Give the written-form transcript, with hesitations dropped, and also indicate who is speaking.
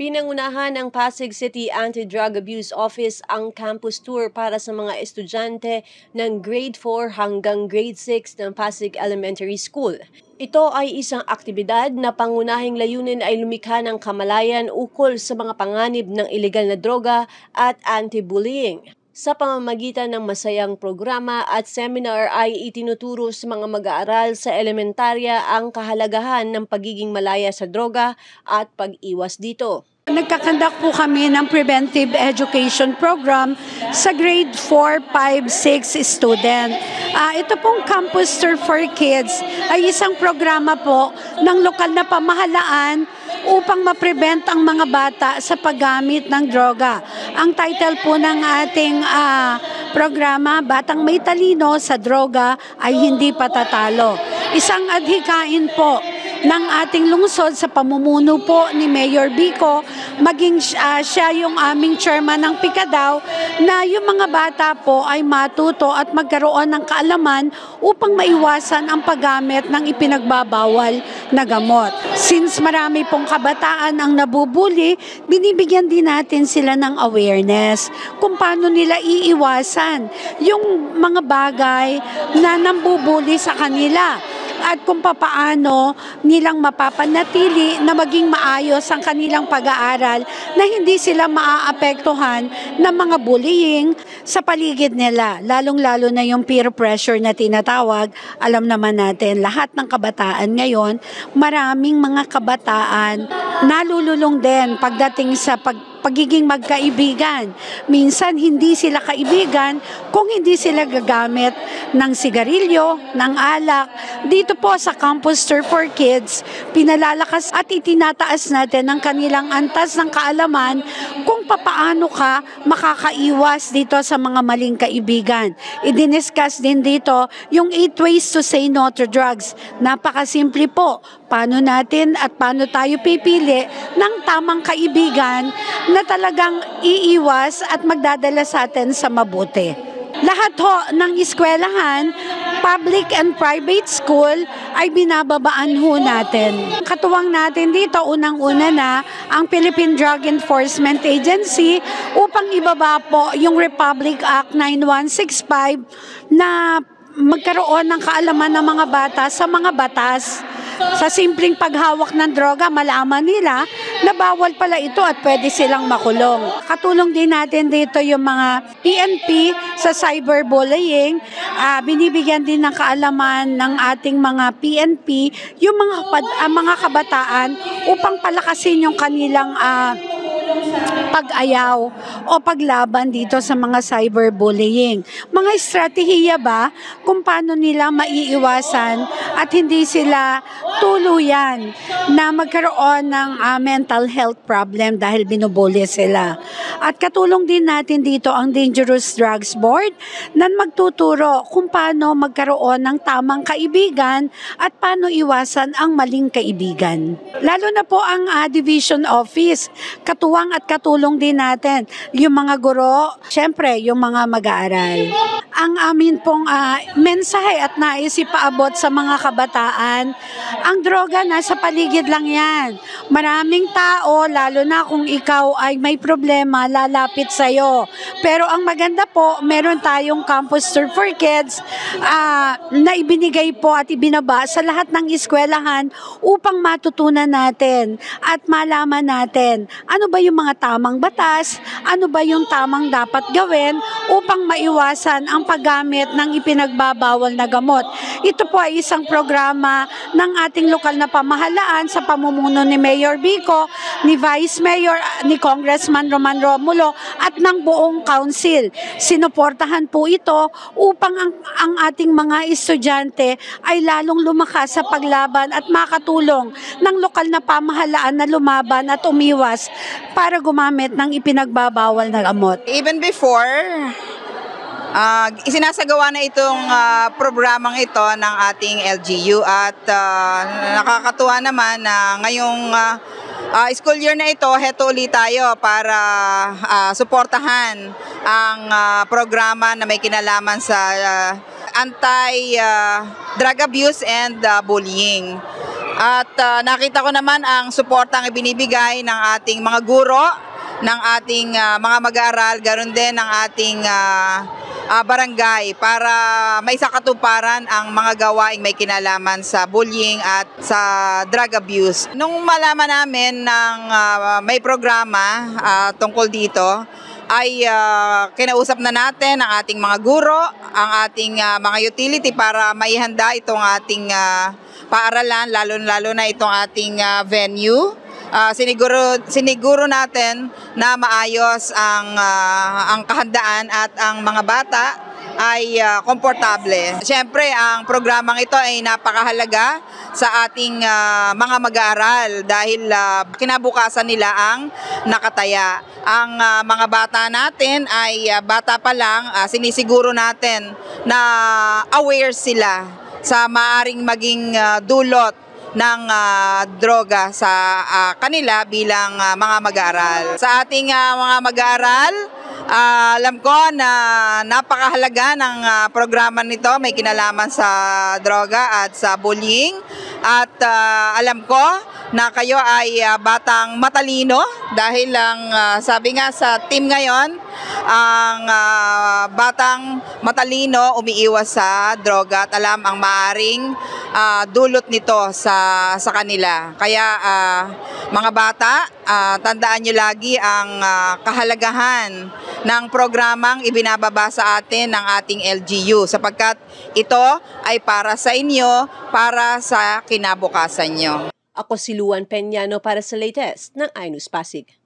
Speaker 1: Pinangunahan ng Pasig City Anti-Drug Abuse Office ang campus tour para sa mga estudyante ng grade 4 hanggang grade 6 ng Pasig Elementary School. Ito ay isang aktibidad na pangunahing layunin ay lumikha ng kamalayan ukol sa mga panganib ng ilegal na droga at anti-bullying. Sa pamamagitan ng masayang programa at seminar ay itinuturo sa mga mag-aaral sa elementarya ang kahalagahan ng pagiging malaya sa droga at pag-iwas dito.
Speaker 2: Nagkakandak po kami ng preventive education program sa grade 4, 5, 6 student. Ito pong Campus Tour for Kids ay isang programa po ng lokal na pamahalaan upang ma-prevent ang mga bata sa paggamit ng droga. Ang title po ng ating programa, Batang May Talino sa Droga ay Hindi Patatalo. Isang adhikain po ng ating lungsod sa pamumuno po ni Mayor Vico, maging siya yung aming chairman ng PICADAW, na yung mga bata po ay matuto at magkaroon ng kaalaman upang maiwasan ang paggamit ng ipinagbabawal na gamot. Since marami pong kabataan ang nabubuli, binibigyan din natin sila ng awareness kung paano nila iiwasan yung mga bagay na nambubuli sa kanila, at kung papaano nilang mapapanatili na maging maayos ang kanilang pag-aaral na hindi sila maaapektuhan ng mga bullying sa paligid nila. Lalong-lalo na yung peer pressure na tinatawag. Alam naman natin, lahat ng kabataan ngayon, maraming mga kabataan nalululong din pagdating sa pagiging magkaibigan. Minsan hindi sila kaibigan kung hindi sila gagamit ng sigarilyo, ng alak. Dito po sa Campus Tour for Kids, pinalalakas at itinataas natin ang kanilang antas ng kaalaman kung papaano ka makakaiwas dito sa mga maling kaibigan. I-discuss din dito yung 8 ways to say no to drugs. Napakasimple po. Paano natin at paano tayo pipili ng tamang kaibigan na talagang iiwas at magdadala sa atin sa mabuti. Lahat ho ng eskwelahan, public and private school, ay binababaan ho natin. Katuwang natin dito, unang-una na ang Philippine Drug Enforcement Agency upang ibaba po yung Republic Act 9165 na magkaroon ng kaalaman ng mga bata sa mga batas. Sa simpleng paghawak ng droga, malaman nila na bawal pala ito at pwede silang makulong. Katulong din natin dito yung mga PNP sa cyberbullying. Binibigyan din ng kaalaman ng ating mga PNP yung mga kabataan upang palakasin yung kanilang pag-ayaw o paglaban dito sa mga cyberbullying. Mga estratehiya ba kung paano nila maiiwasan at hindi sila tuluyan na magkaroon ng mental health problem dahil binubully sila. At katulong din natin dito ang Dangerous Drugs Board na magtuturo kung paano magkaroon ng tamang kaibigan at paano iwasan ang maling kaibigan. Lalo na po ang Division Office, katuwang at katulong din natin yung mga guro, syempre yung mga mag-aaral. Ang amin pong mensahe at nais ipaabot sa mga kabataan, ang droga nasa paligid lang yan. Maraming tao, lalo na kung ikaw ay may problema, lalapit sa'yo. Pero ang maganda po, meron tayong Campus Tour for Kids na ibinigay po at ibinaba sa lahat ng eskwelahan upang matutunan natin at malaman natin ano ba yung mga tamang batas, ano ba yung tamang dapat gawin upang maiwasan ang paggamit ng ipinagbabawal na gamot. Ito po ay isang programa ng ating lokal na pamahalaan sa pamumuno ni Mayor Vico, ni Vice Mayor, ni Congressman Roman Romulo at ng buong council. Sinuportahan po ito upang ang ating mga estudyante ay lalong lumakas sa paglaban at makatulong ng lokal na pamahalaan na lumaban at umiwas para gumamit ng ipinagbabawal na gamot.
Speaker 3: Even before, isinasagawa na itong programang ito ng ating LGU at nakakatuwa naman na ngayong school year na ito, heto ulit tayo para suportahan ang programa na may kinalaman sa anti-drug abuse and bullying. At nakita ko naman ang suportang ibinibigay ng ating mga guro, ng ating mga mag-aaral, ganoon din ng ating barangay para may sakatuparan ang mga gawaing may kinalaman sa bullying at sa drug abuse. Nung malaman namin ng may programa tungkol dito, ay kinausap na natin ang ating mga guro, ang ating mga utility para maihanda itong ating paaralan, lalo na itong ating venue. Siniguro natin na maayos ang kahandaan at ang mga bata ay komportable. Siyempre, ang programang ito ay napakahalaga sa ating mga mag-aaral dahil kinabukasan nila ang nakataya. Ang mga bata natin ay bata pa lang, sinisiguro natin na aware sila sa maaring maging dulot ng droga sa kanila bilang mga mag-aaral. Sa ating mga mag-aaral, alam ko na napakahalaga ng programa nito, may kinalaman sa droga at sa bullying. At alam ko na kayo ay batang matalino dahil ang sabi nga sa team ngayon, ang batang matalino umiiwas sa droga at alam ang maaring dulot nito sa kanila. Kaya mga bata, tandaan nyo lagi ang kahalagahan ng programang ibinababa sa atin ng ating LGU sapagkat ito ay para sa inyo, para sa kinabukasan nyo.
Speaker 1: Ako si Luan Peñano para sa latest ng iNews Pasig.